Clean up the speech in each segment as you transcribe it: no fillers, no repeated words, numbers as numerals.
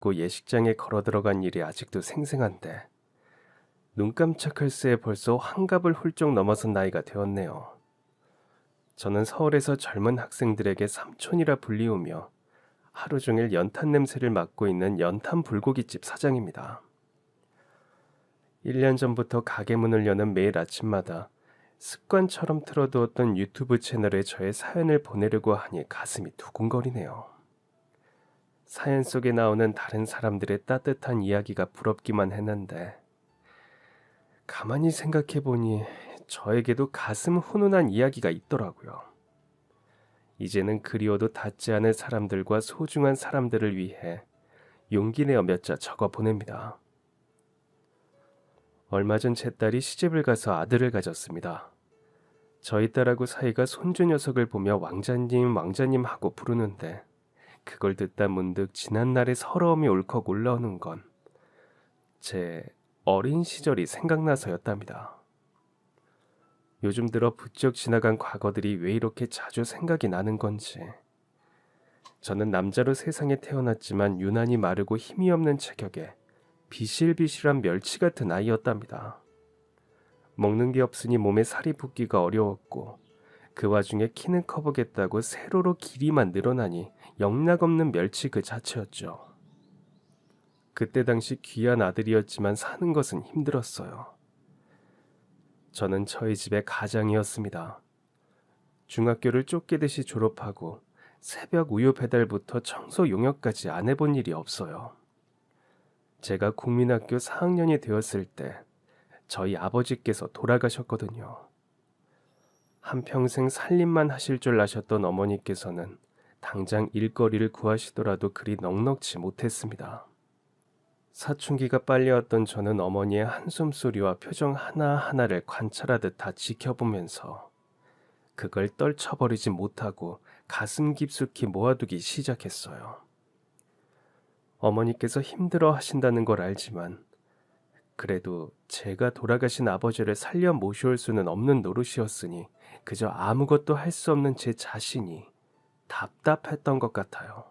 입고 예식장에 걸어 들어간 일이 아직도 생생한데 눈 깜짝할 새에 벌써 환갑을 훌쩍 넘어선 나이가 되었네요. 저는 서울에서 젊은 학생들에게 삼촌이라 불리우며 하루 종일 연탄 냄새를 맡고 있는 연탄 불고기집 사장입니다. 1년 전부터 가게 문을 여는 매일 아침마다 습관처럼 틀어두었던 유튜브 채널에 저의 사연을 보내려고 하니 가슴이 두근거리네요. 사연 속에 나오는 다른 사람들의 따뜻한 이야기가 부럽기만 했는데 가만히 생각해보니 저에게도 가슴 훈훈한 이야기가 있더라고요. 이제는 그리워도 닿지 않을 사람들과 소중한 사람들을 위해 용기 내어 몇 자 적어 보냅니다. 얼마 전 제 딸이 시집을 가서 아들을 가졌습니다. 저희 딸하고 사이가 손주 녀석을 보며 왕자님 왕자님 하고 부르는데 그걸 듣다 문득 지난날의 서러움이 울컥 올라오는 건 제 어린 시절이 생각나서였답니다. 요즘 들어 부쩍 지나간 과거들이 왜 이렇게 자주 생각이 나는 건지. 저는 남자로 세상에 태어났지만 유난히 마르고 힘이 없는 체격에 비실비실한 멸치 같은 아이였답니다. 먹는 게 없으니 몸에 살이 붙기가 어려웠고 그 와중에 키는 커보겠다고 세로로 길이만 늘어나니 영락없는 멸치 그 자체였죠. 그때 당시 귀한 아들이었지만 사는 것은 힘들었어요. 저는 저희 집의 가장이었습니다. 중학교를 쫓기듯이 졸업하고 새벽 우유 배달부터 청소 용역까지 안 해본 일이 없어요. 제가 국민학교 4학년이 되었을 때 저희 아버지께서 돌아가셨거든요. 한평생 살림만 하실 줄 아셨던 어머니께서는 당장 일거리를 구하시더라도 그리 넉넉지 못했습니다. 사춘기가 빨리 왔던 저는 어머니의 한숨소리와 표정 하나하나를 관찰하듯 다 지켜보면서 그걸 떨쳐버리지 못하고 가슴 깊숙이 모아두기 시작했어요. 어머니께서 힘들어 하신다는 걸 알지만 그래도 제가 돌아가신 아버지를 살려 모셔올 수는 없는 노릇이었으니 그저 아무것도 할 수 없는 제 자신이 답답했던 것 같아요.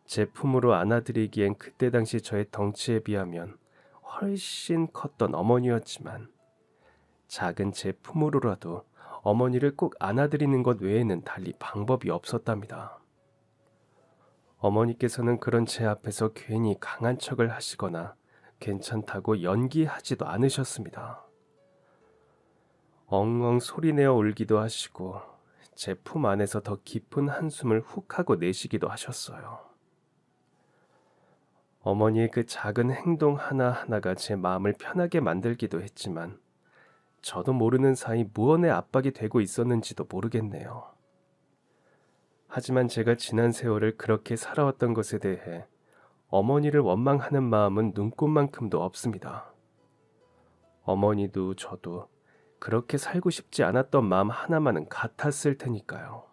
제 품으로 안아드리기엔 그때 당시 저의 덩치에 비하면 훨씬 컸던 어머니였지만 작은 제 품으로라도 어머니를 꼭 안아드리는 것 외에는 달리 방법이 없었답니다. 어머니께서는 그런 제 앞에서 괜히 강한 척을 하시거나 괜찮다고 연기하지도 않으셨습니다. 엉엉 소리내어 울기도 하시고 제 품 안에서 더 깊은 한숨을 훅 하고 내쉬기도 하셨어요. 어머니의 그 작은 행동 하나하나가 제 마음을 편하게 만들기도 했지만 저도 모르는 사이 무언의 압박이 되고 있었는지도 모르겠네요. 하지만 제가 지난 세월을 그렇게 살아왔던 것에 대해 어머니를 원망하는 마음은 눈꼽만큼도 없습니다. 어머니도 저도 그렇게 살고 싶지 않았던 마음 하나만은 같았을 테니까요.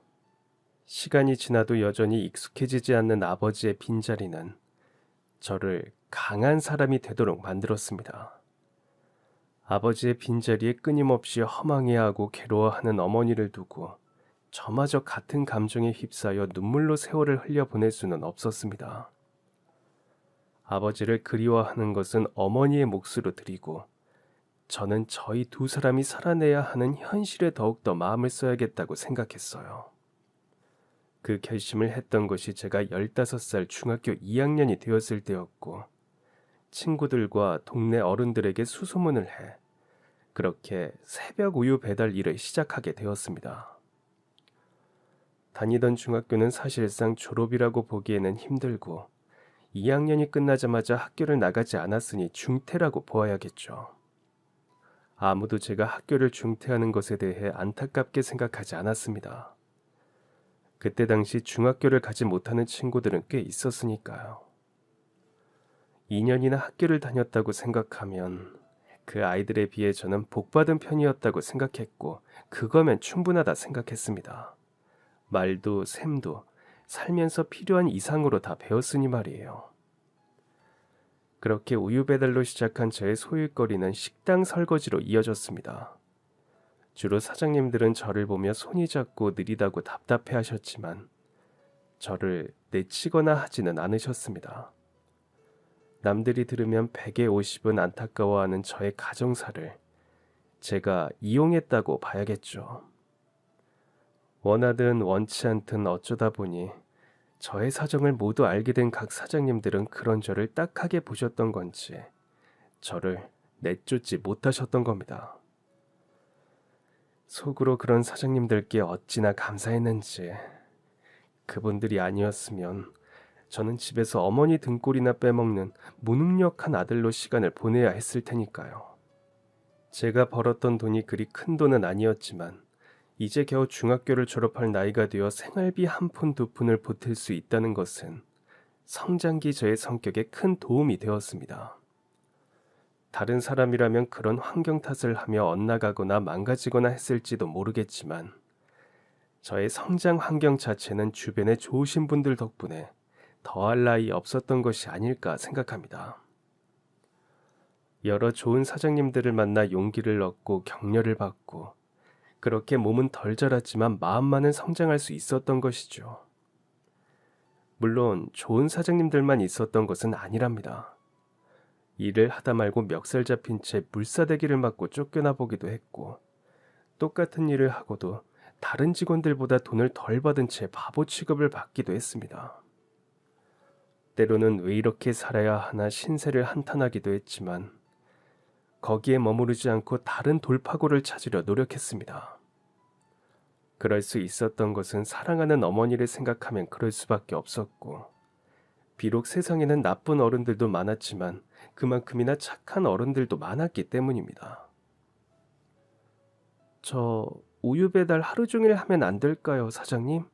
시간이 지나도 여전히 익숙해지지 않는 아버지의 빈자리는 저를 강한 사람이 되도록 만들었습니다. 아버지의 빈자리에 끊임없이 허망해하고 괴로워하는 어머니를 두고 저마저 같은 감정에 휩싸여 눈물로 세월을 흘려보낼 수는 없었습니다. 아버지를 그리워하는 것은 어머니의 몫으로 드리고 저는 저희 두 사람이 살아내야 하는 현실에 더욱더 마음을 써야겠다고 생각했어요. 그 결심을 했던 것이 제가 15살 중학교 2학년이 되었을 때였고 친구들과 동네 어른들에게 수소문을 해 그렇게 새벽 우유 배달 일을 시작하게 되었습니다. 다니던 중학교는 사실상 졸업이라고 보기에는 힘들고 2학년이 끝나자마자 학교를 나가지 않았으니 중퇴라고 보아야겠죠. 아무도 제가 학교를 중퇴하는 것에 대해 안타깝게 생각하지 않았습니다. 그때 당시 중학교를 가지 못하는 친구들은 꽤 있었으니까요. 2년이나 학교를 다녔다고 생각하면 그 아이들에 비해 저는 복받은 편이었다고 생각했고 그거면 충분하다 생각했습니다. 말도 셈도 살면서 필요한 이상으로 다 배웠으니 말이에요. 그렇게 우유 배달로 시작한 저의 소일거리는 식당 설거지로 이어졌습니다. 주로 사장님들은 저를 보며 손이 작고 느리다고 답답해 하셨지만 저를 내치거나 하지는 않으셨습니다. 남들이 들으면 100에 50은 안타까워하는 저의 가정사를 제가 이용했다고 봐야겠죠. 원하든 원치 않든 어쩌다 보니 저의 사정을 모두 알게 된 각 사장님들은 그런 저를 딱하게 보셨던 건지 저를 내쫓지 못하셨던 겁니다. 속으로 그런 사장님들께 어찌나 감사했는지. 그분들이 아니었으면 저는 집에서 어머니 등골이나 빼먹는 무능력한 아들로 시간을 보내야 했을 테니까요. 제가 벌었던 돈이 그리 큰 돈은 아니었지만 이제 겨우 중학교를 졸업할 나이가 되어 생활비 한 푼 두 푼을 보탤 수 있다는 것은 성장기 저의 성격에 큰 도움이 되었습니다. 다른 사람이라면 그런 환경 탓을 하며 엇나가거나 망가지거나 했을지도 모르겠지만 저의 성장 환경 자체는 주변에 좋으신 분들 덕분에 더할 나위 없었던 것이 아닐까 생각합니다. 여러 좋은 사장님들을 만나 용기를 얻고 격려를 받고 그렇게 몸은 덜 자랐지만 마음만은 성장할 수 있었던 것이죠. 물론 좋은 사장님들만 있었던 것은 아니랍니다. 일을 하다 말고 멱살 잡힌 채 물사대기를 맞고 쫓겨나 보기도 했고 똑같은 일을 하고도 다른 직원들보다 돈을 덜 받은 채 바보 취급을 받기도 했습니다. 때로는 왜 이렇게 살아야 하나 신세를 한탄하기도 했지만 거기에 머무르지 않고 다른 돌파구를 찾으려 노력했습니다. 그럴 수 있었던 것은 사랑하는 어머니를 생각하면 그럴 수밖에 없었고 비록 세상에는 나쁜 어른들도 많았지만 그만큼이나 착한 어른들도 많았기 때문입니다. 저 우유 배달 하루 종일 하면 안 될까요, 사장님?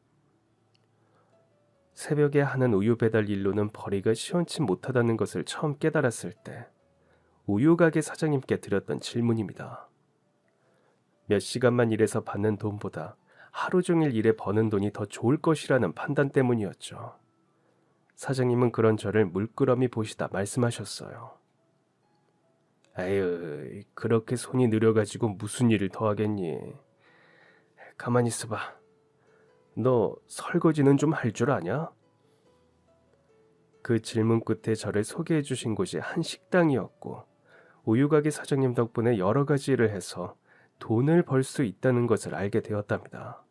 새벽에 하는 우유 배달 일로는 벌이가 시원치 못하다는 것을 처음 깨달았을 때 우유 가게 사장님께 드렸던 질문입니다. 몇 시간만 일해서 받는 돈보다 하루 종일 일해 버는 돈이 더 좋을 것이라는 판단 때문이었죠. 사장님은 그런 저를 물끄러미 보시다 말씀하셨어요. 아유, 그렇게 손이 느려가지고 무슨 일을 더 하겠니? 가만히 있어봐. 너 설거지는 좀 할 줄 아냐? 그 질문 끝에 저를 소개해 주신 곳이 한 식당이었고 우유가게 사장님 덕분에 여러 가지 일을 해서 돈을 벌 수 있다는 것을 알게 되었답니다.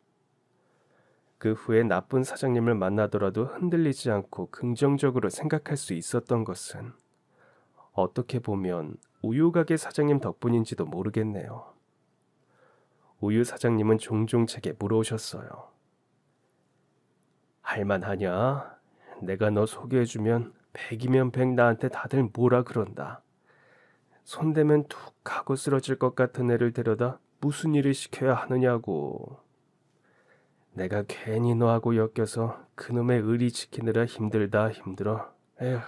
그 후에 나쁜 사장님을 만나더라도 흔들리지 않고 긍정적으로 생각할 수 있었던 것은 어떻게 보면 우유가게 사장님 덕분인지도 모르겠네요. 우유 사장님은 종종 제게 물어오셨어요. 할만하냐? 내가 너 소개해주면 100이면 100 나한테 다들 뭐라 그런다. 손대면 툭 하고 쓰러질 것 같은 애를 데려다 무슨 일을 시켜야 하느냐고. 내가 괜히 너하고 엮여서 그놈의 의리 지키느라 힘들다 힘들어. 에휴,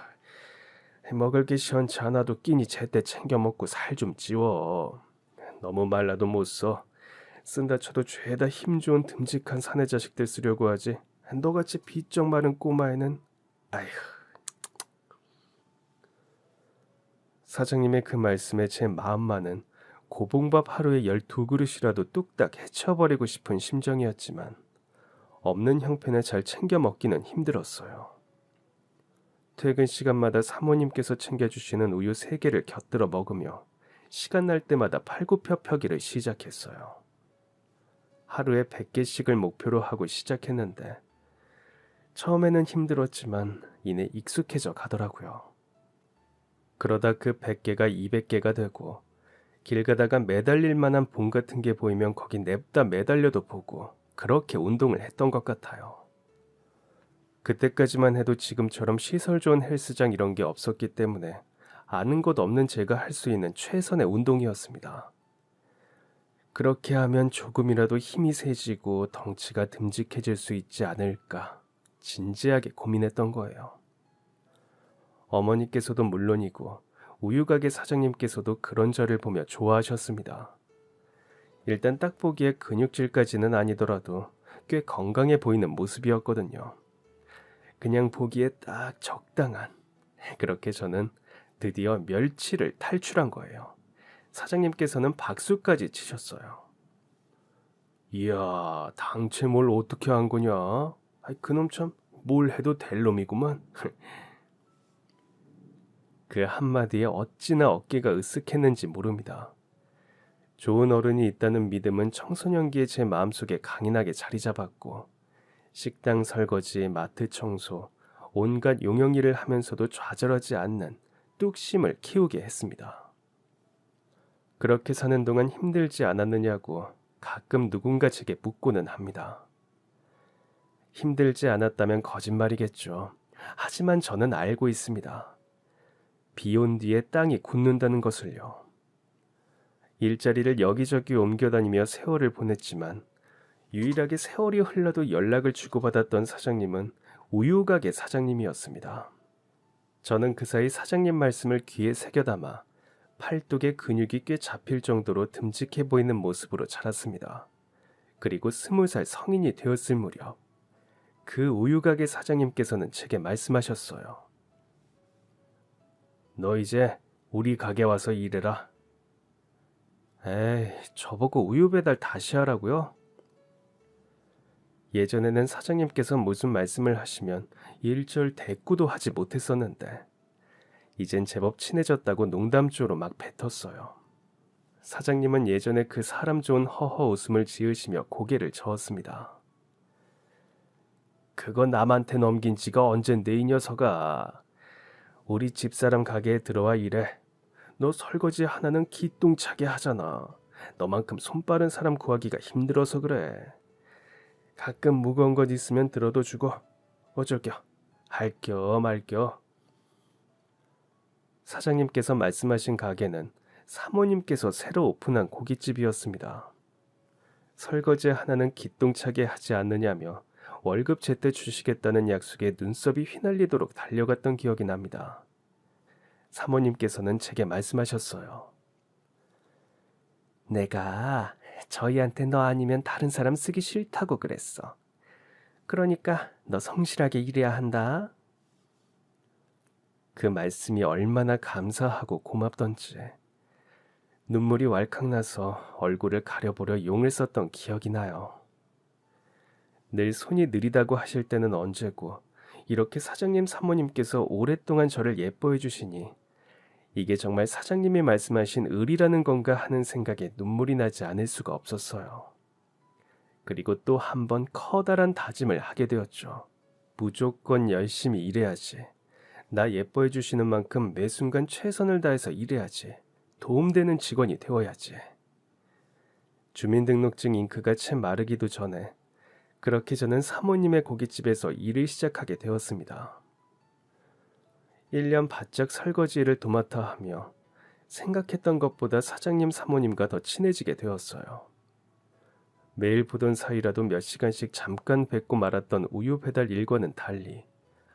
먹을 게 시원치 않아도 끼니 제때 챙겨 먹고 살 좀 찌워. 너무 말라도 못 써. 쓴다 쳐도 죄다 힘 좋은 듬직한 사내 자식들 쓰려고 하지. 너같이 비쩍 마른 꼬마애는 아휴. 사장님의 그 말씀에 제 마음만은 고봉밥 하루에 12그릇이라도 뚝딱 해쳐버리고 싶은 심정이었지만 없는 형편에 잘 챙겨 먹기는 힘들었어요. 퇴근 시간마다 사모님께서 챙겨주시는 우유 3개를 곁들여 먹으며 시간 날 때마다 팔굽혀펴기를 시작했어요. 하루에 100개씩을 목표로 하고 시작했는데 처음에는 힘들었지만 이내 익숙해져 가더라고요. 그러다 그 100개가 200개가 되고 길 가다가 매달릴 만한 봉 같은 게 보이면 거기 냅다 매달려도 보고 그렇게 운동을 했던 것 같아요. 그때까지만 해도 지금처럼 시설 좋은 헬스장 이런 게 없었기 때문에 아는 것 없는 제가 할 수 있는 최선의 운동이었습니다. 그렇게 하면 조금이라도 힘이 세지고 덩치가 듬직해질 수 있지 않을까 진지하게 고민했던 거예요. 어머니께서도 물론이고 우유가게 사장님께서도 그런 저를 보며 좋아하셨습니다. 일단 딱 보기에 근육질까지는 아니더라도 꽤 건강해 보이는 모습이었거든요. 그냥 보기에 딱 적당한. 그렇게 저는 드디어 멸치를 탈출한 거예요. 사장님께서는 박수까지 치셨어요. 이야, 당최 뭘 어떻게 한 거냐? 아이, 그놈 참 뭘 해도 될 놈이구만. 그 한마디에 어찌나 어깨가 으쓱했는지 모릅니다. 좋은 어른이 있다는 믿음은 청소년기에 제 마음속에 강인하게 자리 잡았고 식당 설거지, 마트 청소, 온갖 용영일을 하면서도 좌절하지 않는 뚝심을 키우게 했습니다. 그렇게 사는 동안 힘들지 않았느냐고 가끔 누군가 제게 묻고는 합니다. 힘들지 않았다면 거짓말이겠죠. 하지만 저는 알고 있습니다. 비 온 뒤에 땅이 굳는다는 것을요. 일자리를 여기저기 옮겨다니며 세월을 보냈지만 유일하게 세월이 흘러도 연락을 주고받았던 사장님은 우유가게 사장님이었습니다. 저는 그 사이 사장님 말씀을 귀에 새겨담아 팔뚝에 근육이 꽤 잡힐 정도로 듬직해 보이는 모습으로 자랐습니다. 그리고 20살 성인이 되었을 무렵 그 우유가게 사장님께서는 제게 말씀하셨어요. 너 이제 우리 가게 와서 일해라. 에이, 저보고 우유 배달 다시 하라고요? 예전에는 사장님께서 무슨 말씀을 하시면 일절 대꾸도 하지 못했었는데 이젠 제법 친해졌다고 농담조로 막 뱉었어요. 사장님은 예전에 그 사람 좋은 허허 웃음을 지으시며 고개를 저었습니다. 그거 남한테 넘긴 지가 언젠데 이 녀석아. 우리 집사람 가게에 들어와 일해. 너 설거지 하나는 기똥차게 하잖아. 너만큼 손 빠른 사람 구하기가 힘들어서 그래. 가끔 무거운 것 있으면 들어도 주고 어쩔겨. 할겨 말겨. 사장님께서 말씀하신 가게는 사모님께서 새로 오픈한 고깃집이었습니다. 설거지 하나는 기똥차게 하지 않느냐며 월급 제때 주시겠다는 약속에 눈썹이 휘날리도록 달려갔던 기억이 납니다. 사모님께서는 제게 말씀하셨어요. 내가 저희한테 너 아니면 다른 사람 쓰기 싫다고 그랬어. 그러니까 너 성실하게 일해야 한다. 그 말씀이 얼마나 감사하고 고맙던지 눈물이 왈칵 나서 얼굴을 가려보려 용을 썼던 기억이 나요. 늘 손이 느리다고 하실 때는 언제고 이렇게 사장님 사모님께서 오랫동안 저를 예뻐해 주시니 이게 정말 사장님이 말씀하신 의리라는 건가 하는 생각에 눈물이 나지 않을 수가 없었어요. 그리고 또 한 번 커다란 다짐을 하게 되었죠. 무조건 열심히 일해야지. 나 예뻐해 주시는 만큼 매 순간 최선을 다해서 일해야지. 도움되는 직원이 되어야지. 주민등록증 잉크가 채 마르기도 전에 그렇게 저는 사모님의 고깃집에서 일을 시작하게 되었습니다. 1년 바짝 설거지 일을 도맡아 하며 생각했던 것보다 사장님 사모님과 더 친해지게 되었어요. 매일 보던 사이라도 몇 시간씩 잠깐 뵙고 말았던 우유 배달 일과는 달리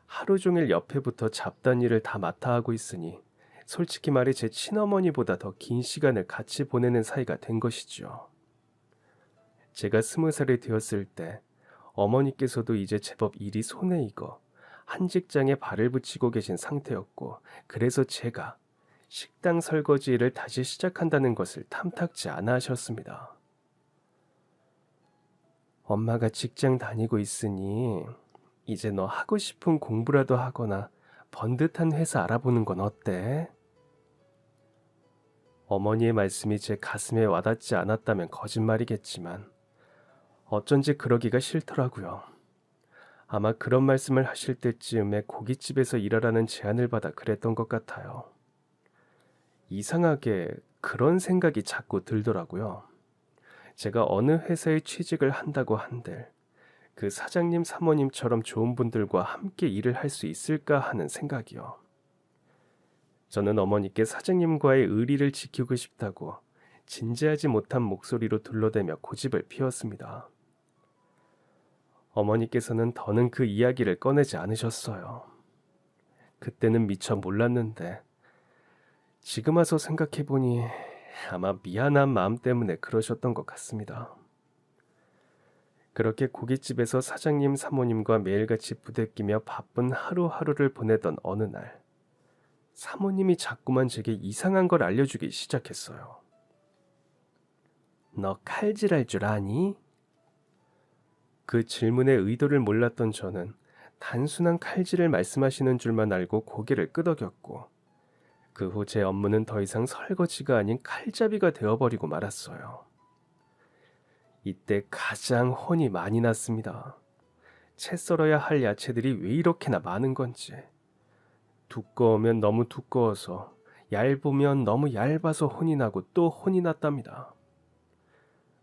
하루 종일 옆에 붙어 잡다한 일을 다 맡아 하고 있으니 솔직히 말해 제 친어머니보다 더 긴 시간을 같이 보내는 사이가 된 것이죠. 제가 20살이 되었을 때 어머니께서도 이제 제법 일이 손에 익어 한 직장에 발을 붙이고 계신 상태였고 그래서 제가 식당 설거지 일을 다시 시작한다는 것을 탐탁지 않아 하셨습니다. 엄마가 직장 다니고 있으니 이제 너 하고 싶은 공부라도 하거나 번듯한 회사 알아보는 건 어때? 어머니의 말씀이 제 가슴에 와닿지 않았다면 거짓말이겠지만 어쩐지 그러기가 싫더라고요. 아마 그런 말씀을 하실 때쯤에 고깃집에서 일하라는 제안을 받아 그랬던 것 같아요. 이상하게 그런 생각이 자꾸 들더라고요. 제가 어느 회사에 취직을 한다고 한들 그 사장님 사모님처럼 좋은 분들과 함께 일을 할 수 있을까 하는 생각이요. 저는 어머니께 사장님과의 의리를 지키고 싶다고 진지하지 못한 목소리로 둘러대며 고집을 피웠습니다. 어머니께서는 더는 그 이야기를 꺼내지 않으셨어요. 그때는 미처 몰랐는데 지금 와서 생각해보니 아마 미안한 마음 때문에 그러셨던 것 같습니다. 그렇게 고깃집에서 사장님 사모님과 매일같이 부대끼며 바쁜 하루하루를 보내던 어느 날 사모님이 자꾸만 제게 이상한 걸 알려주기 시작했어요. 너 칼질할 줄 아니? 그 질문의 의도를 몰랐던 저는 단순한 칼질을 말씀하시는 줄만 알고 고개를 끄덕였고 그 후 제 업무는 더 이상 설거지가 아닌 칼잡이가 되어버리고 말았어요. 이때 가장 혼이 많이 났습니다. 채 썰어야 할 야채들이 왜 이렇게나 많은 건지. 두꺼우면 너무 두꺼워서, 얇으면 너무 얇아서 혼이 나고 또 혼이 났답니다.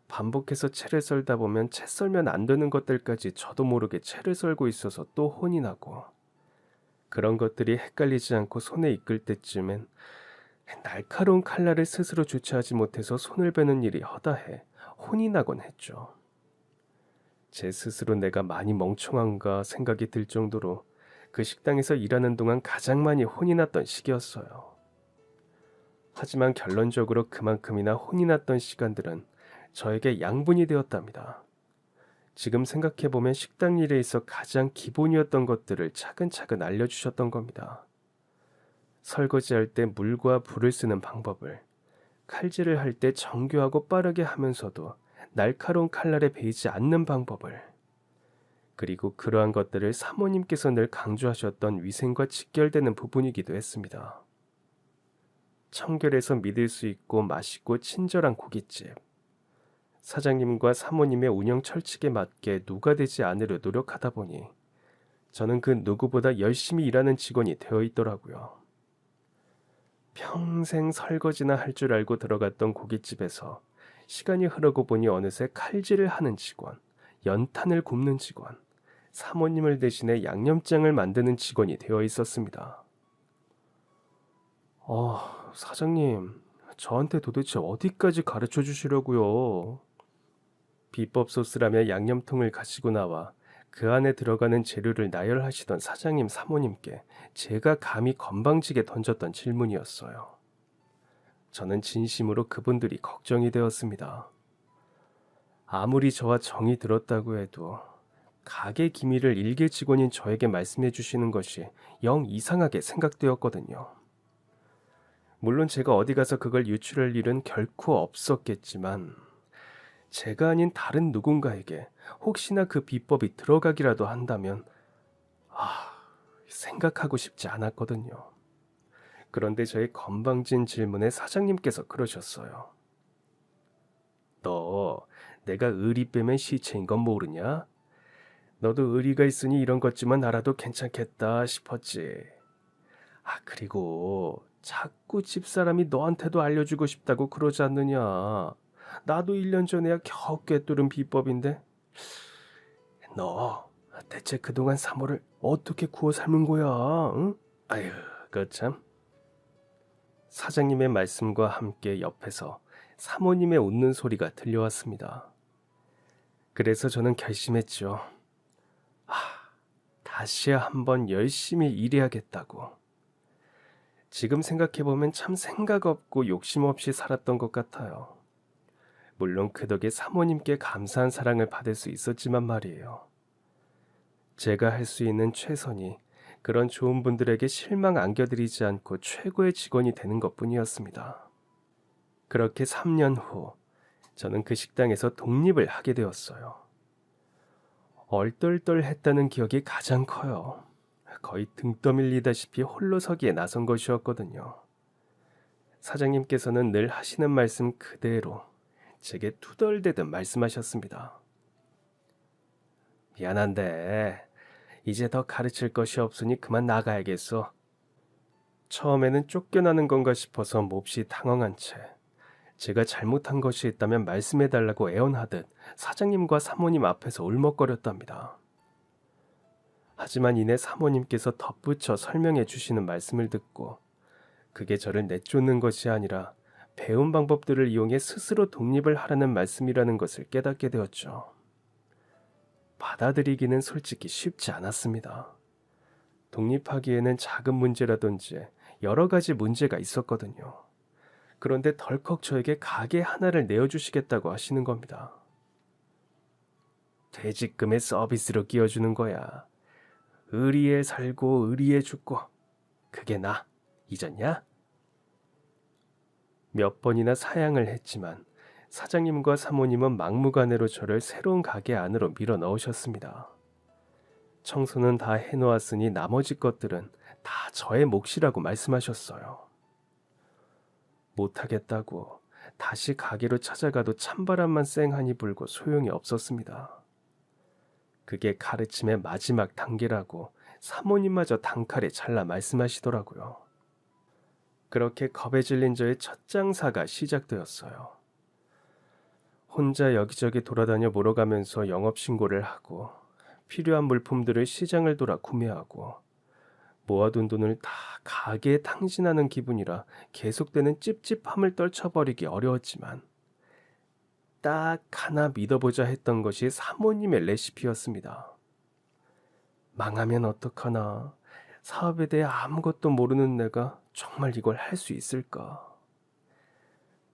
반복해서 채를 썰다 보면 채 썰면 안 되는 것들까지 저도 모르게 채를 썰고 있어서 또 혼이 나고, 그런 것들이 헷갈리지 않고 손에 이끌 때쯤엔 날카로운 칼날을 스스로 주체하지 못해서 손을 베는 일이 허다해 혼이 나곤 했죠. 제 스스로 내가 많이 멍청한가 생각이 들 정도로 그 식당에서 일하는 동안 가장 많이 혼이 났던 시기였어요. 하지만 결론적으로 그만큼이나 혼이 났던 시간들은 저에게 양분이 되었답니다. 지금 생각해보면 식당 일에 있어 가장 기본이었던 것들을 차근차근 알려주셨던 겁니다. 설거지할 때 물과 불을 쓰는 방법을, 칼질을 할 때 정교하고 빠르게 하면서도 날카로운 칼날에 베이지 않는 방법을, 그리고 그러한 것들을 사모님께서 늘 강조하셨던 위생과 직결되는 부분이기도 했습니다. 청결해서 믿을 수 있고 맛있고 친절한 고깃집. 사장님과 사모님의 운영 철칙에 맞게 누가 되지 않으려 노력하다 보니 저는 그 누구보다 열심히 일하는 직원이 되어 있더라고요. 평생 설거지나 할 줄 알고 들어갔던 고깃집에서 시간이 흐르고 보니 어느새 칼질을 하는 직원, 연탄을 굽는 직원, 사모님을 대신해 양념장을 만드는 직원이 되어 있었습니다. 사장님, 저한테 도대체 어디까지 가르쳐 주시려고요? 비법 소스라며 양념통을 가지고 나와 그 안에 들어가는 재료를 나열하시던 사장님 사모님께 제가 감히 건방지게 던졌던 질문이었어요. 저는 진심으로 그분들이 걱정이 되었습니다. 아무리 저와 정이 들었다고 해도 가게 기밀을 일개 직원인 저에게 말씀해 주시는 것이 영 이상하게 생각되었거든요. 물론 제가 어디 가서 그걸 유출할 일은 결코 없었겠지만 제가 아닌 다른 누군가에게 혹시나 그 비법이 들어가기라도 한다면 생각하고 싶지 않았거든요. 그런데 저의 건방진 질문에 사장님께서 그러셨어요. 너 내가 의리 빼면 시체인 건 모르냐? 너도 의리가 있으니 이런 것쯤은 알아도 괜찮겠다 싶었지. 그리고 자꾸 집사람이 너한테도 알려주고 싶다고 그러지 않느냐. 나도 1년 전에야 겨우 꿰뚫은 비법인데. 너 대체 그동안 사모를 어떻게 구워 삶은 거야? 응? 아유, 그 참. 사장님의 말씀과 함께 옆에서 사모님의 웃는 소리가 들려왔습니다. 그래서 저는 결심했죠. 다시 한번 열심히 일해야겠다고. 지금 생각해보면 참 생각 없고 욕심 없이 살았던 것 같아요. 물론 그 덕에 사모님께 감사한 사랑을 받을 수 있었지만 말이에요. 제가 할 수 있는 최선이 그런 좋은 분들에게 실망 안겨드리지 않고 최고의 직원이 되는 것뿐이었습니다. 그렇게 3년 후 저는 그 식당에서 독립을 하게 되었어요. 얼떨떨했다는 기억이 가장 커요. 거의 등 떠밀리다시피 홀로 서기에 나선 것이었거든요. 사장님께서는 늘 하시는 말씀 그대로 제게 투덜대듯 말씀하셨습니다. 미안한데 이제 더 가르칠 것이 없으니 그만 나가야겠어. 처음에는 쫓겨나는 건가 싶어서 몹시 당황한 채 제가 잘못한 것이 있다면 말씀해달라고 애원하듯 사장님과 사모님 앞에서 울먹거렸답니다. 하지만 이내 사모님께서 덧붙여 설명해 주시는 말씀을 듣고 그게 저를 내쫓는 것이 아니라 배운 방법들을 이용해 스스로 독립을 하라는 말씀이라는 것을 깨닫게 되었죠. 받아들이기는 솔직히 쉽지 않았습니다. 독립하기에는 작은 문제라든지 여러 가지 문제가 있었거든요. 그런데 덜컥 저에게 가게 하나를 내어주시겠다고 하시는 겁니다. 퇴직금에 서비스로 끼워주는 거야. 의리에 살고 의리에 죽고 그게 나 잊었냐? 몇 번이나 사양을 했지만 사장님과 사모님은 막무가내로 저를 새로운 가게 안으로 밀어 넣으셨습니다. 청소는 다 해놓았으니 나머지 것들은 다 저의 몫이라고 말씀하셨어요. 못하겠다고 다시 가게로 찾아가도 찬바람만 쌩하니 불고 소용이 없었습니다. 그게 가르침의 마지막 단계라고 사모님마저 단칼에 잘라 말씀하시더라고요. 그렇게 겁에 질린 저의 첫 장사가 시작되었어요. 혼자 여기저기 돌아다녀 몰아가면서 영업신고를 하고 필요한 물품들을 시장을 돌아 구매하고 모아둔 돈을 다 가게에 탕진하는 기분이라 계속되는 찝찝함을 떨쳐버리기 어려웠지만 딱 하나 믿어보자 했던 것이 사모님의 레시피였습니다. 망하면 어떡하나, 사업에 대해 아무것도 모르는 내가 정말 이걸 할 수 있을까?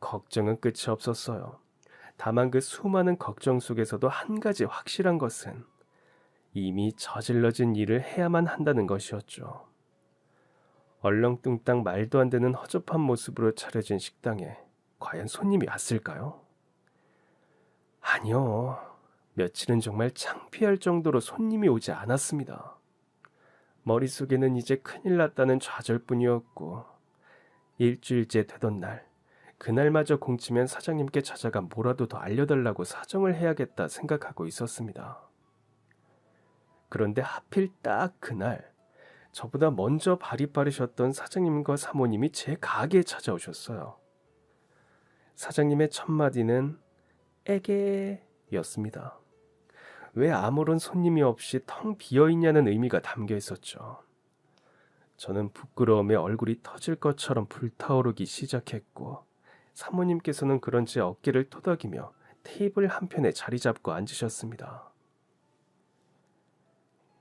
걱정은 끝이 없었어요. 다만 그 수많은 걱정 속에서도 한 가지 확실한 것은 이미 저질러진 일을 해야만 한다는 것이었죠. 얼렁뚱땅 말도 안 되는 허접한 모습으로 차려진 식당에 과연 손님이 왔을까요? 아니요. 며칠은 정말 창피할 정도로 손님이 오지 않았습니다. 머릿속에는 이제 큰일 났다는 좌절뿐이었고 일주일째 되던 날, 그날마저 공치면 사장님께 찾아가 뭐라도 더 알려달라고 사정을 해야겠다 생각하고 있었습니다. 그런데 하필 딱 그날 저보다 먼저 발이 빠르셨던 사장님과 사모님이 제 가게에 찾아오셨어요. 사장님의 첫 마디는 에게였습니다. 왜 아무런 손님이 없이 텅 비어있냐는 의미가 담겨 있었죠. 저는 부끄러움에 얼굴이 터질 것처럼 불타오르기 시작했고 사모님께서는 그런지 어깨를 토닥이며 테이블 한편에 자리 잡고 앉으셨습니다.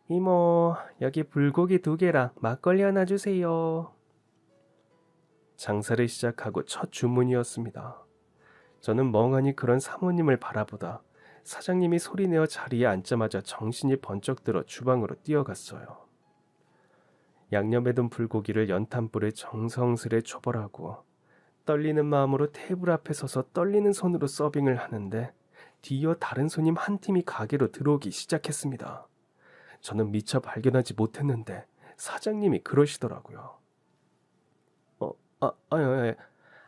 이모, 여기 불고기 2개랑 막걸리 하나 주세요. 장사를 시작하고 첫 주문이었습니다. 저는 멍하니 그런 사모님을 바라보다 사장님이 소리내어 자리에 앉자마자 정신이 번쩍 들어 주방으로 뛰어갔어요. 양념에 둔 불고기를 연탄불에 정성스레 초벌하고 떨리는 마음으로 테이블 앞에 서서 떨리는 손으로 서빙을 하는데 뒤이어 다른 손님 한 팀이 가게로 들어오기 시작했습니다. 저는 미처 발견하지 못했는데 사장님이 그러시더라고요.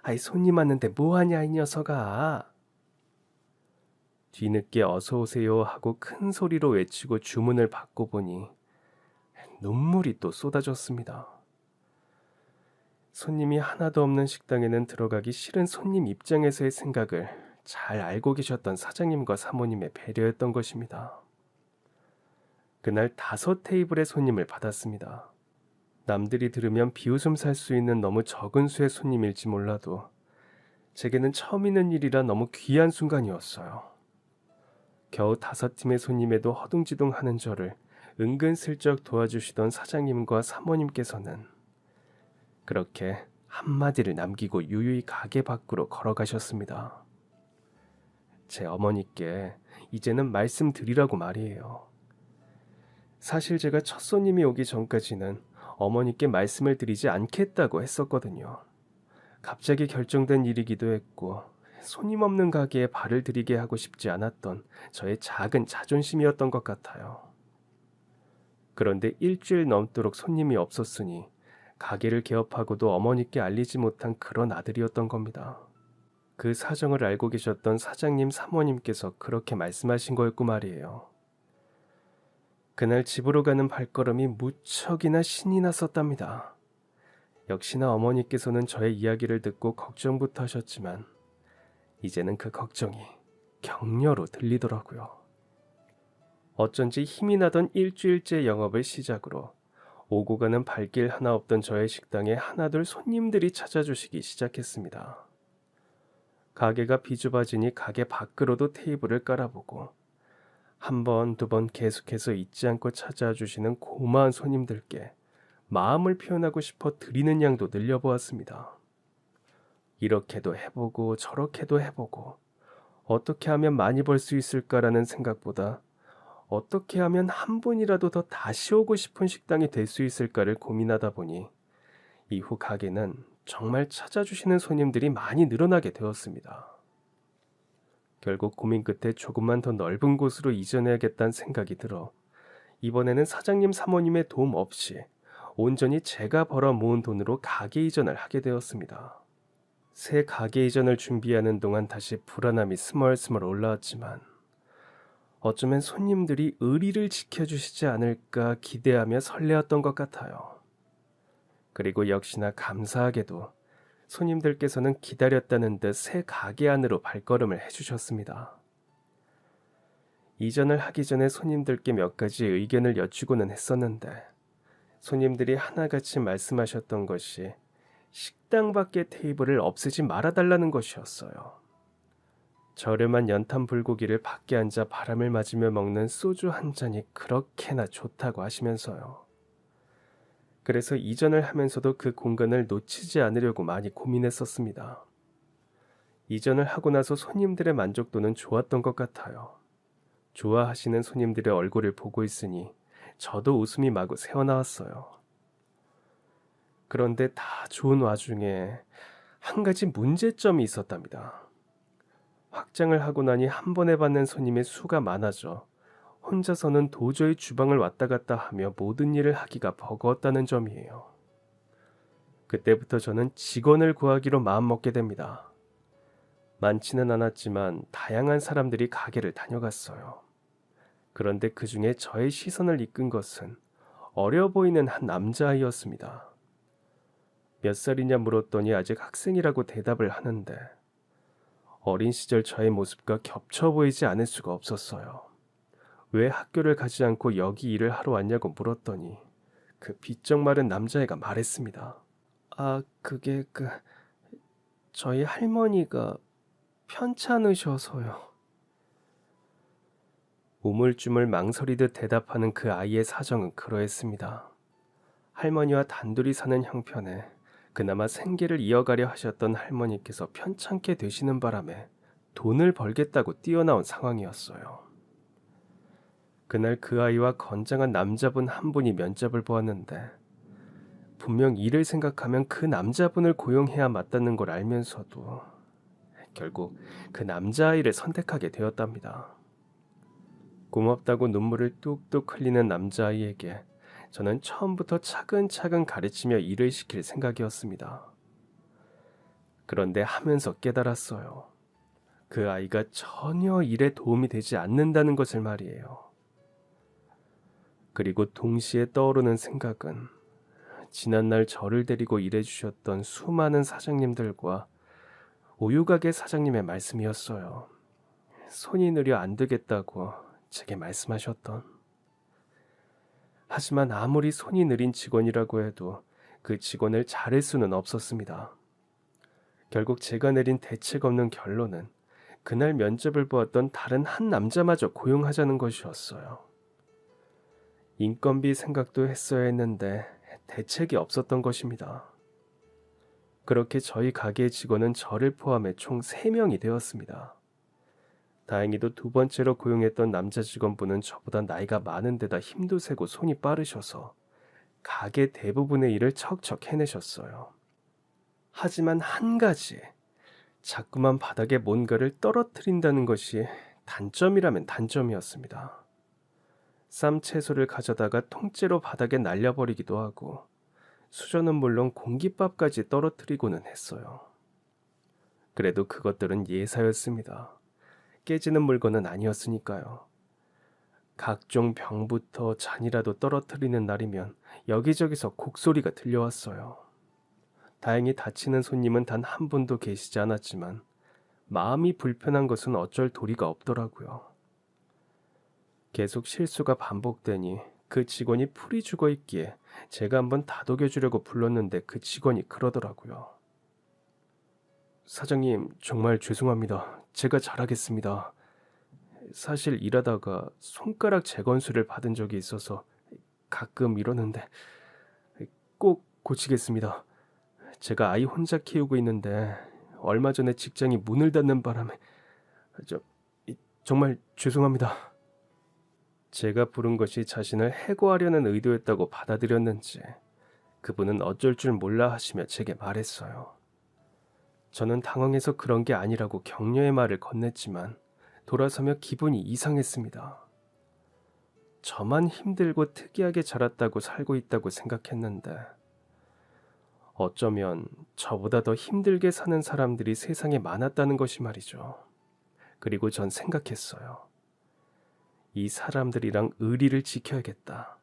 아이 손님 왔는데 뭐하냐 이 녀석아. 뒤늦게 어서 오세요 하고 큰 소리로 외치고 주문을 받고 보니 눈물이 또 쏟아졌습니다. 손님이 하나도 없는 식당에는 들어가기 싫은 손님 입장에서의 생각을 잘 알고 계셨던 사장님과 사모님의 배려였던 것입니다. 그날 5테이블의 손님을 받았습니다. 남들이 들으면 비웃음 살 수 있는 너무 적은 수의 손님일지 몰라도 제게는 처음 있는 일이라 너무 귀한 순간이었어요. 겨우 5팀의 손님에도 허둥지둥하는 저를 은근슬쩍 도와주시던 사장님과 사모님께서는 그렇게 한마디를 남기고 유유히 가게 밖으로 걸어가셨습니다. 제 어머니께 이제는 말씀드리라고 말이에요. 사실 제가 첫 손님이 오기 전까지는 어머니께 말씀을 드리지 않겠다고 했었거든요. 갑자기 결정된 일이기도 했고 손님 없는 가게에 발을 들이게 하고 싶지 않았던 저의 작은 자존심이었던 것 같아요. 그런데 일주일 넘도록 손님이 없었으니 가게를 개업하고도 어머니께 알리지 못한 그런 아들이었던 겁니다. 그 사정을 알고 계셨던 사장님 사모님께서 그렇게 말씀하신 거였고 말이에요. 그날 집으로 가는 발걸음이 무척이나 신이 났었답니다. 역시나 어머니께서는 저의 이야기를 듣고 걱정부터 하셨지만 이제는 그 걱정이 격려로 들리더라고요. 어쩐지 힘이 나던 일주일째 영업을 시작으로 오고 가는 발길 하나 없던 저의 식당에 하나둘 손님들이 찾아주시기 시작했습니다. 가게가 비좁아지니 가게 밖으로도 테이블을 깔아보고 한 번, 2번 계속해서 잊지 않고 찾아와 주시는 고마운 손님들께 마음을 표현하고 싶어 드리는 양도 늘려보았습니다. 이렇게도 해보고 저렇게도 해보고 어떻게 하면 많이 벌 수 있을까라는 생각보다 어떻게 하면 한 분이라도 더 다시 오고 싶은 식당이 될 수 있을까를 고민하다 보니 이후 가게는 정말 찾아주시는 손님들이 많이 늘어나게 되었습니다. 결국 고민 끝에 조금만 더 넓은 곳으로 이전해야겠다는 생각이 들어 이번에는 사장님 사모님의 도움 없이 온전히 제가 벌어 모은 돈으로 가게 이전을 하게 되었습니다. 새 가게 이전을 준비하는 동안 다시 불안함이 스멀스멀 올라왔지만 어쩌면 손님들이 의리를 지켜주시지 않을까 기대하며 설레었던 것 같아요. 그리고 역시나 감사하게도 손님들께서는 기다렸다는 듯 새 가게 안으로 발걸음을 해주셨습니다. 이전을 하기 전에 손님들께 몇 가지 의견을 여쭈고는 했었는데 손님들이 하나같이 말씀하셨던 것이 식당 밖의 테이블을 없애지 말아달라는 것이었어요. 저렴한 연탄 불고기를 밖에 앉아 바람을 맞으며 먹는 소주 한 잔이 그렇게나 좋다고 하시면서요. 그래서 이전을 하면서도 그 공간을 놓치지 않으려고 많이 고민했었습니다. 이전을 하고 나서 손님들의 만족도는 좋았던 것 같아요. 좋아하시는 손님들의 얼굴을 보고 있으니 저도 웃음이 마구 새어나왔어요. 그런데 다 좋은 와중에 한 가지 문제점이 있었답니다. 확장을 하고 나니 한 번에 받는 손님의 수가 많아져 혼자서는 도저히 주방을 왔다 갔다 하며 모든 일을 하기가 버거웠다는 점이에요. 그때부터 저는 직원을 구하기로 마음먹게 됩니다. 많지는 않았지만 다양한 사람들이 가게를 다녀갔어요. 그런데 그 중에 저의 시선을 이끈 것은 어려 보이는 한 남자아이였습니다. 몇 살이냐 물었더니 아직 학생이라고 대답을 하는데 어린 시절 저의 모습과 겹쳐 보이지 않을 수가 없었어요. 왜 학교를 가지 않고 여기 일을 하러 왔냐고 물었더니 그 비쩍 마른 남자애가 말했습니다. 그게 저희 할머니가 편찮으셔서요. 우물쭈물 망설이듯 대답하는 그 아이의 사정은 그러했습니다. 할머니와 단둘이 사는 형편에 그나마 생계를 이어가려 하셨던 할머니께서 편찮게 되시는 바람에 돈을 벌겠다고 뛰어나온 상황이었어요. 그날 그 아이와 건장한 남자분 한 분이 면접을 보았는데 분명 일을 생각하면 그 남자분을 고용해야 맞다는 걸 알면서도 결국 그 남자아이를 선택하게 되었답니다. 고맙다고 눈물을 뚝뚝 흘리는 남자아이에게 저는 처음부터 차근차근 가르치며 일을 시킬 생각이었습니다. 그런데 하면서 깨달았어요. 그 아이가 전혀 일에 도움이 되지 않는다는 것을 말이에요. 그리고 동시에 떠오르는 생각은 지난날 저를 데리고 일해주셨던 수많은 사장님들과 우유가게 사장님의 말씀이었어요. 손이 느려 안 되겠다고 제게 말씀하셨던. 하지만 아무리 손이 느린 직원이라고 해도 그 직원을 자를 수는 없었습니다. 결국 제가 내린 대책 없는 결론은 그날 면접을 보았던 다른 한 남자마저 고용하자는 것이었어요. 인건비 생각도 했어야 했는데 대책이 없었던 것입니다. 그렇게 저희 가게의 직원은 저를 포함해 총 3명이 되었습니다. 다행히도 두 번째로 고용했던 남자 직원분은 저보다 나이가 많은 데다 힘도 세고 손이 빠르셔서 가게 대부분의 일을 척척 해내셨어요. 하지만 한 가지, 자꾸만 바닥에 뭔가를 떨어뜨린다는 것이 단점이라면 단점이었습니다. 쌈 채소를 가져다가 통째로 바닥에 날려버리기도 하고 수저는 물론 공깃밥까지 떨어뜨리고는 했어요. 그래도 그것들은 예사였습니다. 깨지는 물건은 아니었으니까요. 각종 병부터 잔이라도 떨어뜨리는 날이면 여기저기서 곡소리가 들려왔어요. 다행히 다치는 손님은 단 한 분도 계시지 않았지만 마음이 불편한 것은 어쩔 도리가 없더라고요. 계속 실수가 반복되니 그 직원이 풀이 죽어 있기에 제가 한번 다독여주려고 불렀는데 그 직원이 그러더라고요. 사장님, 정말 죄송합니다. 제가 잘하겠습니다. 사실 일하다가 손가락 재건수를 받은 적이 있어서 가끔 이러는데 꼭 고치겠습니다. 제가 아이 혼자 키우고 있는데 얼마 전에 직장이 문을 닫는 바람에 정말 죄송합니다. 제가 부른 것이 자신을 해고하려는 의도였다고 받아들였는지 그분은 어쩔 줄 몰라 하시며 제게 말했어요. 저는 당황해서 그런 게 아니라고 격려의 말을 건넸지만 돌아서며 기분이 이상했습니다. 저만 힘들고 특이하게 자랐다고 살고 있다고 생각했는데 어쩌면 저보다 더 힘들게 사는 사람들이 세상에 많았다는 것이 말이죠. 그리고 전 생각했어요. 이 사람들이랑 의리를 지켜야겠다.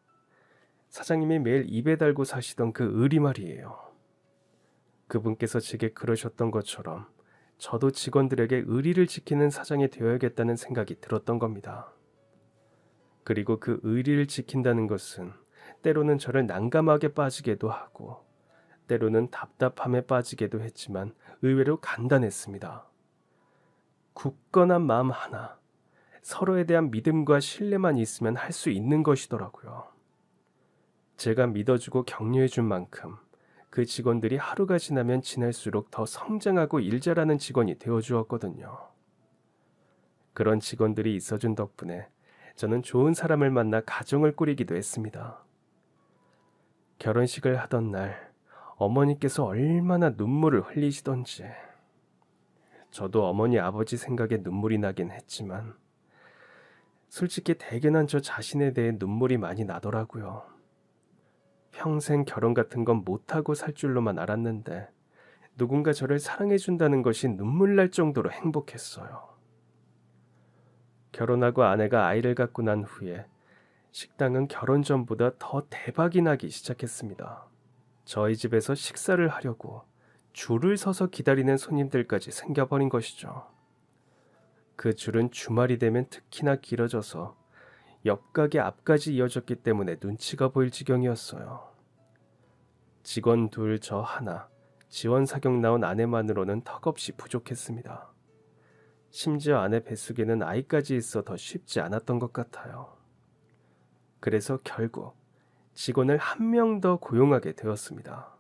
사장님이 매일 입에 달고 사시던 그 의리 말이에요. 그분께서 제게 그러셨던 것처럼 저도 직원들에게 의리를 지키는 사장이 되어야겠다는 생각이 들었던 겁니다. 그리고 그 의리를 지킨다는 것은 때로는 저를 난감하게 빠지게도 하고 때로는 답답함에 빠지게도 했지만 의외로 간단했습니다. 굳건한 마음 하나, 서로에 대한 믿음과 신뢰만 있으면 할 수 있는 것이더라고요. 제가 믿어주고 격려해준 만큼 그 직원들이 하루가 지나면 지날수록 더 성장하고 일 잘하는 직원이 되어주었거든요. 그런 직원들이 있어준 덕분에 저는 좋은 사람을 만나 가정을 꾸리기도 했습니다. 결혼식을 하던 날 어머니께서 얼마나 눈물을 흘리시던지 저도 어머니 아버지 생각에 눈물이 나긴 했지만 솔직히 대견한 저 자신에 대해 눈물이 많이 나더라고요. 평생 결혼 같은 건 못하고 살 줄로만 알았는데 누군가 저를 사랑해준다는 것이 눈물 날 정도로 행복했어요. 결혼하고 아내가 아이를 갖고 난 후에 식당은 결혼 전보다 더 대박이 나기 시작했습니다. 저희 집에서 식사를 하려고 줄을 서서 기다리는 손님들까지 생겨버린 것이죠. 그 줄은 주말이 되면 특히나 길어져서 옆가게 앞까지 이어졌기 때문에 눈치가 보일 지경이었어요. 직원 둘 저 하나, 지원 사격 나온 아내만으로는 턱없이 부족했습니다. 심지어 아내 뱃속에는 아이까지 있어 더 쉽지 않았던 것 같아요. 그래서 결국 직원을 한 명 더 고용하게 되었습니다.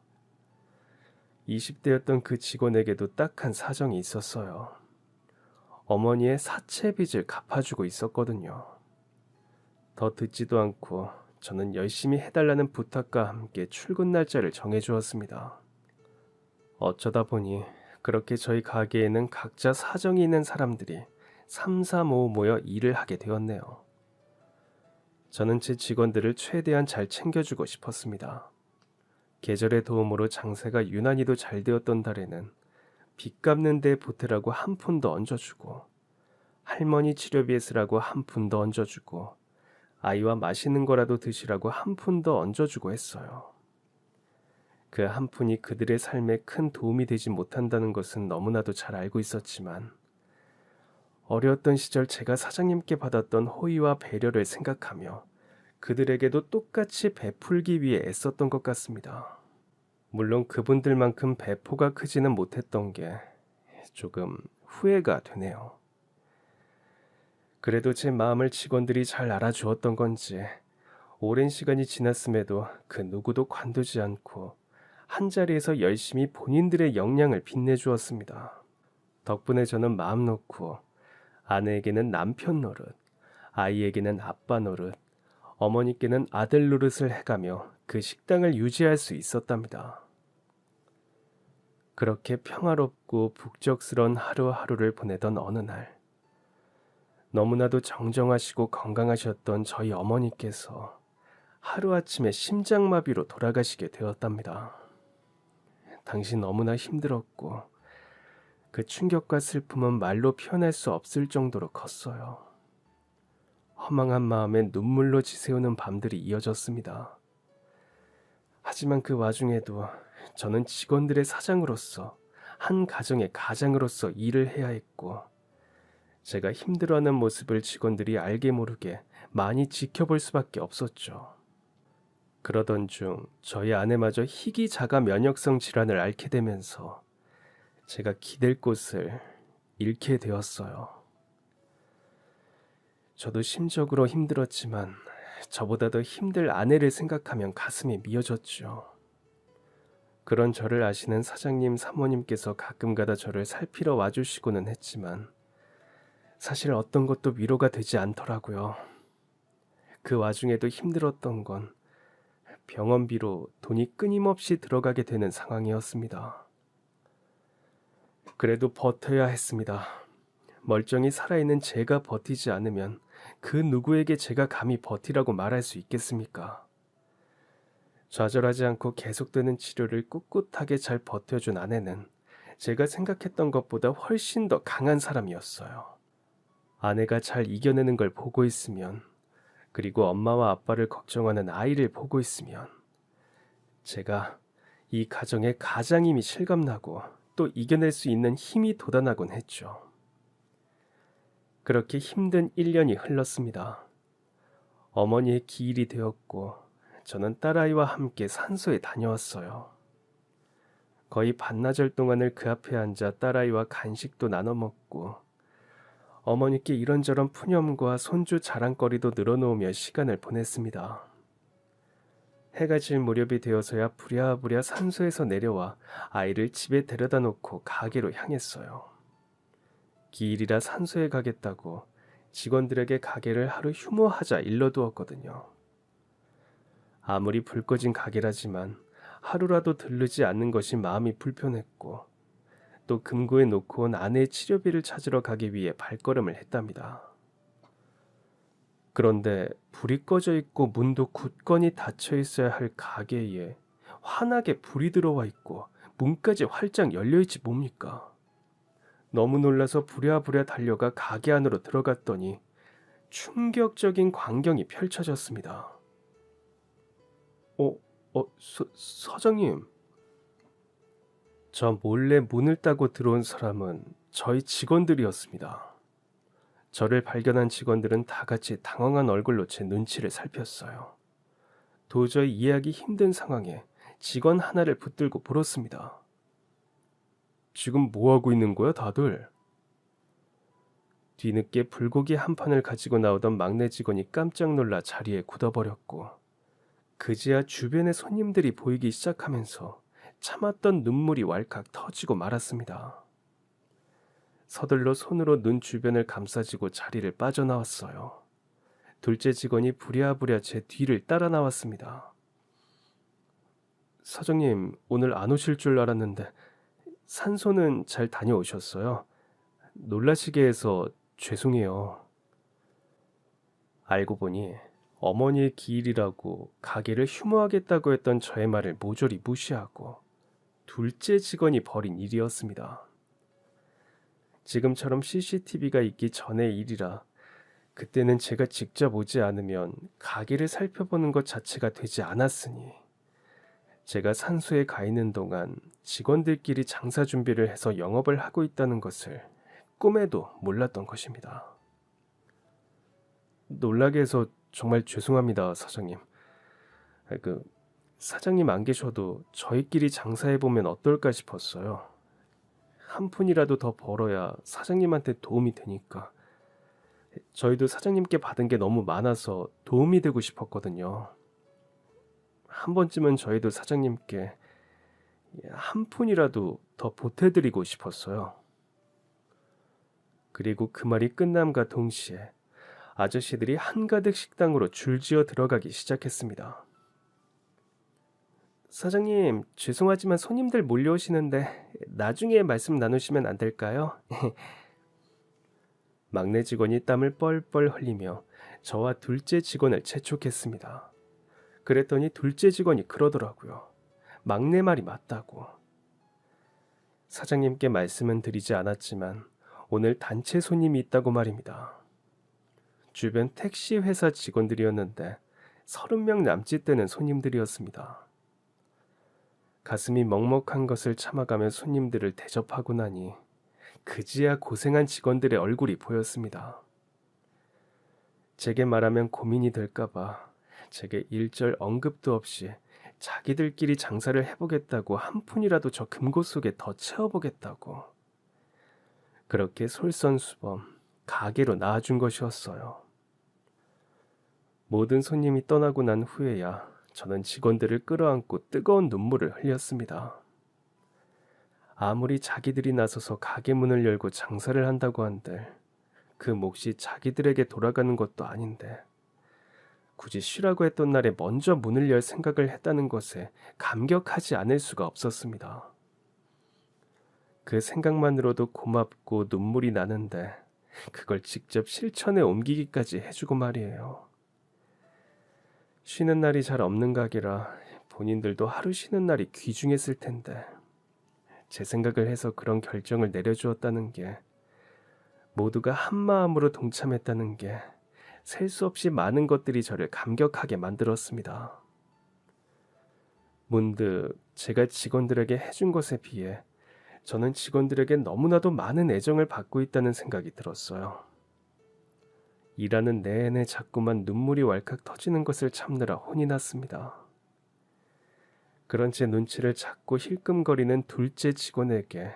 20대였던 그 직원에게도 딱한 사정이 있었어요. 어머니의 사채 빚을 갚아주고 있었거든요. 더 듣지도 않고 저는 열심히 해달라는 부탁과 함께 출근 날짜를 정해주었습니다. 어쩌다 보니 그렇게 저희 가게에는 각자 사정이 있는 사람들이 3, 4, 5 모여 일을 하게 되었네요. 저는 제 직원들을 최대한 잘 챙겨주고 싶었습니다. 계절의 도움으로 장사가 유난히도 잘 되었던 달에는 빚 갚는 데 보태라고 한 푼 더 얹어주고 할머니 치료비에 쓰라고 한 푼 더 얹어주고 아이와 맛있는 거라도 드시라고 한 푼 더 얹어주고 했어요. 그 한 푼이 그들의 삶에 큰 도움이 되지 못한다는 것은 너무나도 잘 알고 있었지만 어려웠던 시절 제가 사장님께 받았던 호의와 배려를 생각하며 그들에게도 똑같이 베풀기 위해 애썼던 것 같습니다. 물론 그분들만큼 배포가 크지는 못했던 게 조금 후회가 되네요. 그래도 제 마음을 직원들이 잘 알아주었던 건지 오랜 시간이 지났음에도 그 누구도 관두지 않고 한자리에서 열심히 본인들의 역량을 빛내주었습니다. 덕분에 저는 마음 놓고 아내에게는 남편 노릇, 아이에게는 아빠 노릇, 어머니께는 아들 노릇을 해가며 그 식당을 유지할 수 있었답니다. 그렇게 평화롭고 북적스러운 하루하루를 보내던 어느 날 너무나도 정정하시고 건강하셨던 저희 어머니께서 하루아침에 심장마비로 돌아가시게 되었답니다. 당시 너무나 힘들었고 그 충격과 슬픔은 말로 표현할 수 없을 정도로 컸어요. 허망한 마음에 눈물로 지새우는 밤들이 이어졌습니다. 하지만 그 와중에도 저는 직원들의 사장으로서 한 가정의 가장으로서 일을 해야 했고 제가 힘들어하는 모습을 직원들이 알게 모르게 많이 지켜볼 수밖에 없었죠. 그러던 중 저희 아내마저 희귀 자가 면역성 질환을 앓게 되면서 제가 기댈 곳을 잃게 되었어요. 저도 심적으로 힘들었지만 저보다 더 힘들 아내를 생각하면 가슴이 미어졌죠. 그런 저를 아시는 사장님 사모님께서 가끔가다 저를 살피러 와주시고는 했지만 사실 어떤 것도 위로가 되지 않더라고요. 그 와중에도 힘들었던 건 병원비로 돈이 끊임없이 들어가게 되는 상황이었습니다. 그래도 버텨야 했습니다. 멀쩡히 살아있는 제가 버티지 않으면 그 누구에게 제가 감히 버티라고 말할 수 있겠습니까? 좌절하지 않고 계속되는 치료를 꿋꿋하게 잘 버텨준 아내는 제가 생각했던 것보다 훨씬 더 강한 사람이었어요. 아내가 잘 이겨내는 걸 보고 있으면, 그리고 엄마와 아빠를 걱정하는 아이를 보고 있으면, 제가 이 가정의 가장임이 실감나고 또 이겨낼 수 있는 힘이 돋아나곤 했죠. 그렇게 힘든 1년이 흘렀습니다. 어머니의 기일이 되었고 저는 딸아이와 함께 산소에 다녀왔어요. 거의 반나절 동안을 그 앞에 앉아 딸아이와 간식도 나눠 먹고 어머니께 이런저런 푸념과 손주 자랑거리도 늘어놓으며 시간을 보냈습니다. 해가 질 무렵이 되어서야 부랴부랴 산소에서 내려와 아이를 집에 데려다 놓고 가게로 향했어요. 기일이라 산소에 가겠다고 직원들에게 가게를 하루 휴무하자 일러두었거든요. 아무리 불 꺼진 가게라지만 하루라도 들르지 않는 것이 마음이 불편했고 또 금고에 놓고 온 아내의 치료비를 찾으러 가기 위해 발걸음을 했답니다. 그런데 불이 꺼져 있고 문도 굳건히 닫혀 있어야 할 가게에 환하게 불이 들어와 있고 문까지 활짝 열려 있지 뭡니까? 너무 놀라서 부랴부랴 달려가 가게 안으로 들어갔더니 충격적인 광경이 펼쳐졌습니다. 사장님. 저 몰래 문을 따고 들어온 사람은 저희 직원들이었습니다. 저를 발견한 직원들은 다 같이 당황한 얼굴로 제 눈치를 살폈어요. 도저히 이해하기 힘든 상황에 직원 하나를 붙들고 물었습니다. 지금 뭐 하고 있는 거야, 다들? 뒤늦게 불고기 한 판을 가지고 나오던 막내 직원이 깜짝 놀라 자리에 굳어버렸고 그제야 주변의 손님들이 보이기 시작하면서 참았던 눈물이 왈칵 터지고 말았습니다. 서둘러 손으로 눈 주변을 감싸지고 자리를 빠져나왔어요. 둘째 직원이 부랴부랴 제 뒤를 따라 나왔습니다. 사장님, 오늘 안 오실 줄 알았는데 산소는 잘 다녀오셨어요? 놀라시게 해서 죄송해요. 알고 보니 어머니의 기일이라고 가게를 휴무하겠다고 했던 저의 말을 모조리 무시하고 둘째 직원이 벌인 일이었습니다. 지금처럼 CCTV가 있기 전의 일이라 그때는 제가 직접 오지 않으면 가게를 살펴보는 것 자체가 되지 않았으니 제가 산소에 가 있는 동안 직원들끼리 장사 준비를 해서 영업을 하고 있다는 것을 꿈에도 몰랐던 것입니다. 놀라게 해서 정말 죄송합니다, 사장님. 사장님 안 계셔도 저희끼리 장사해보면 어떨까 싶었어요. 한 푼이라도 더 벌어야 사장님한테 도움이 되니까. 저희도 사장님께 받은 게 너무 많아서 도움이 되고 싶었거든요. 한 번쯤은 저희도 사장님께 한 푼이라도 더 보태드리고 싶었어요. 그리고 그 말이 끝남과 동시에 아저씨들이 한가득 식당으로 줄지어 들어가기 시작했습니다. 사장님, 죄송하지만 손님들 몰려오시는데 나중에 말씀 나누시면 안 될까요? 막내 직원이 땀을 뻘뻘 흘리며 저와 둘째 직원을 재촉했습니다. 그랬더니 둘째 직원이 그러더라고요. 막내 말이 맞다고. 사장님께 말씀은 드리지 않았지만 오늘 단체 손님이 있다고 말입니다. 주변 택시 회사 직원들이었는데 30명 남짓 되는 손님들이었습니다. 가슴이 먹먹한 것을 참아가며 손님들을 대접하고 나니 그지야 고생한 직원들의 얼굴이 보였습니다. 제게 말하면 고민이 될까봐 제게 일절 언급도 없이 자기들끼리 장사를 해보겠다고 한 푼이라도 저 금고 속에 더 채워보겠다고 그렇게 솔선수범 가게로 나아준 것이었어요. 모든 손님이 떠나고 난 후에야 저는 직원들을 끌어안고 뜨거운 눈물을 흘렸습니다. 아무리 자기들이 나서서 가게 문을 열고 장사를 한다고 한들 그 몫이 자기들에게 돌아가는 것도 아닌데 굳이 쉬라고 했던 날에 먼저 문을 열 생각을 했다는 것에 감격하지 않을 수가 없었습니다. 그 생각만으로도 고맙고 눈물이 나는데 그걸 직접 실천에 옮기기까지 해주고 말이에요. 쉬는 날이 잘 없는 가게라 본인들도 하루 쉬는 날이 귀중했을 텐데 제 생각을 해서 그런 결정을 내려주었다는 게, 모두가 한마음으로 동참했다는 게 셀 수 없이 많은 것들이 저를 감격하게 만들었습니다. 문득 제가 직원들에게 해준 것에 비해 저는 직원들에게 너무나도 많은 애정을 받고 있다는 생각이 들었어요. 일하는 내내 자꾸만 눈물이 왈칵 터지는 것을 참느라 혼이 났습니다. 그런 제 눈치를 자꾸 힐끔거리는 둘째 직원에게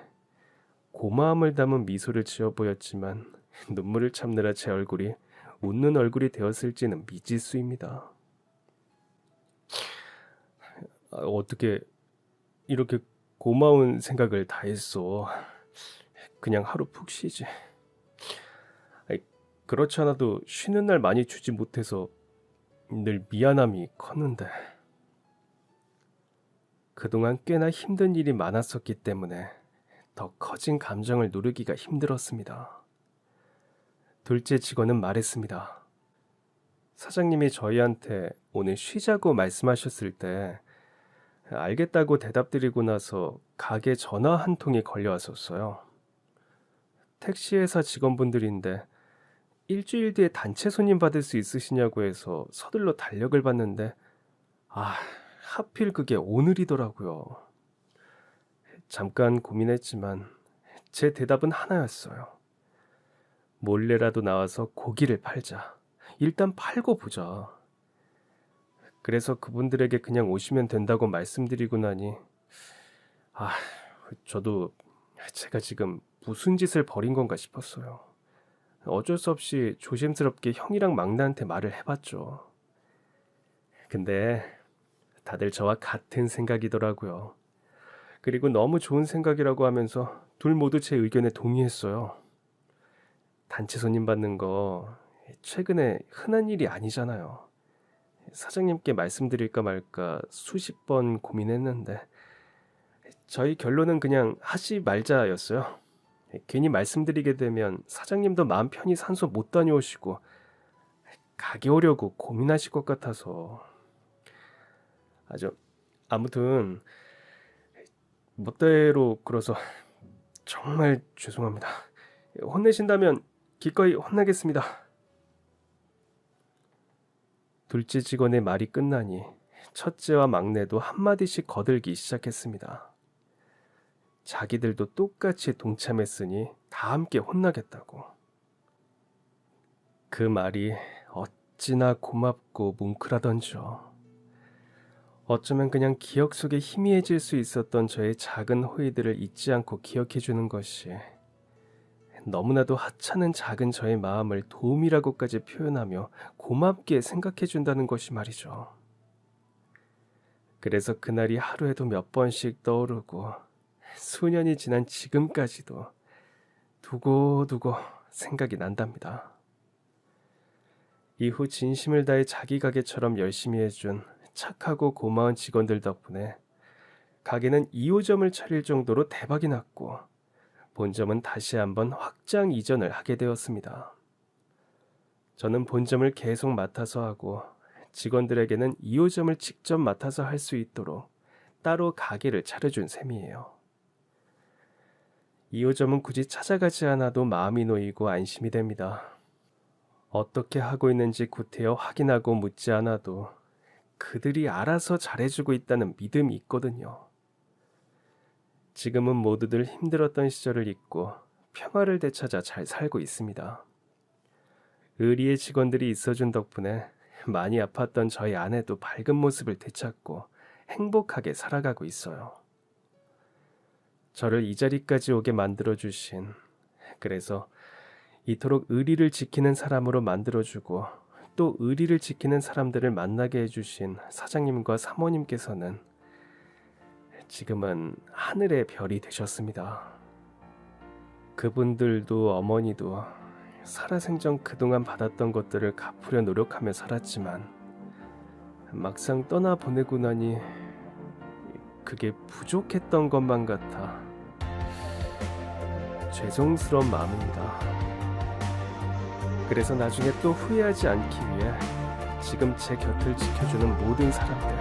고마움을 담은 미소를 지어 보였지만 눈물을 참느라 제 얼굴이 웃는 얼굴이 되었을지는 미지수입니다. 어떻게 이렇게 고마운 생각을 다 했어. 그냥 하루 푹 쉬지. 그렇지 않아도 쉬는 날 많이 주지 못해서 늘 미안함이 컸는데, 그동안 꽤나 힘든 일이 많았었기 때문에 더 커진 감정을 누르기가 힘들었습니다. 둘째 직원은 말했습니다. 사장님이 저희한테 오늘 쉬자고 말씀하셨을 때 알겠다고 대답드리고 나서 가게 전화 한 통이 걸려왔었어요. 택시회사 직원분들인데 일주일 뒤에 단체 손님 받을 수 있으시냐고 해서 서둘러 달력을 봤는데 하필 그게 오늘이더라고요. 잠깐 고민했지만 제 대답은 하나였어요. 몰래라도 나와서 고기를 팔자. 일단 팔고 보자. 그래서 그분들에게 그냥 오시면 된다고 말씀드리고 나니 저도 제가 지금 무슨 짓을 벌인 건가 싶었어요. 어쩔 수 없이 조심스럽게 형이랑 막내한테 말을 해봤죠. 근데 다들 저와 같은 생각이더라고요. 그리고 너무 좋은 생각이라고 하면서 둘 모두 제 의견에 동의했어요. 단체 손님 받는 거 최근에 흔한 일이 아니잖아요. 사장님께 말씀드릴까 말까 수십 번 고민했는데 저희 결론은 그냥 하지 말자였어요. 괜히 말씀드리게 되면 사장님도 마음 편히 산소 못 다녀오시고 가게 오려고 고민하실 것 같아서. 아무튼 멋대로 굴어서 정말 죄송합니다. 혼내신다면 기꺼이 혼나겠습니다. 둘째 직원의 말이 끝나니 첫째와 막내도 한마디씩 거들기 시작했습니다. 자기들도 똑같이 동참했으니 다 함께 혼나겠다고. 그 말이 어찌나 고맙고 뭉클하던지요. 어쩌면 그냥 기억 속에 희미해질 수 있었던 저의 작은 호의들을 잊지 않고 기억해주는 것이 너무나도 하찮은 작은 저의 마음을 도움이라고까지 표현하며 고맙게 생각해준다는 것이 말이죠. 그래서 그날이 하루에도 몇 번씩 떠오르고 수년이 지난 지금까지도 두고두고 생각이 난답니다. 이후 진심을 다해 자기 가게처럼 열심히 해준 착하고 고마운 직원들 덕분에 가게는 2호점을 차릴 정도로 대박이 났고 본점은 다시 한번 확장 이전을 하게 되었습니다. 저는 본점을 계속 맡아서 하고 직원들에게는 2호점을 직접 맡아서 할 수 있도록 따로 가게를 차려준 셈이에요. 2호점은 굳이 찾아가지 않아도 마음이 놓이고 안심이 됩니다. 어떻게 하고 있는지 구태여 확인하고 묻지 않아도 그들이 알아서 잘해주고 있다는 믿음이 있거든요. 지금은 모두들 힘들었던 시절을 잊고 평화를 되찾아 잘 살고 있습니다. 의리의 직원들이 있어준 덕분에 많이 아팠던 저희 아내도 밝은 모습을 되찾고 행복하게 살아가고 있어요. 저를 이 자리까지 오게 만들어주신, 그래서 이토록 의리를 지키는 사람으로 만들어주고 또 의리를 지키는 사람들을 만나게 해주신 사장님과 사모님께서는 지금은 하늘의 별이 되셨습니다. 그분들도 어머니도 살아생전 그동안 받았던 것들을 갚으려 노력하며 살았지만 막상 떠나보내고 나니 그게 부족했던 것만 같아 죄송스러운 마음입니다. 그래서 나중에 또 후회하지 않기 위해 지금 제 곁을 지켜주는 모든 사람들,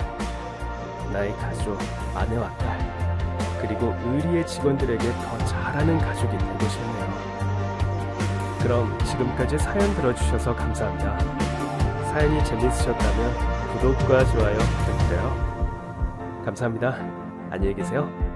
나의 가족, 아내와 딸, 그리고 의리의 직원들에게 더 잘하는 가족이 되고 싶네요. 그럼 지금까지 사연 들어주셔서 감사합니다. 사연이 재밌으셨다면 구독과 좋아요 부탁드려요. 감사합니다. 안녕히 계세요.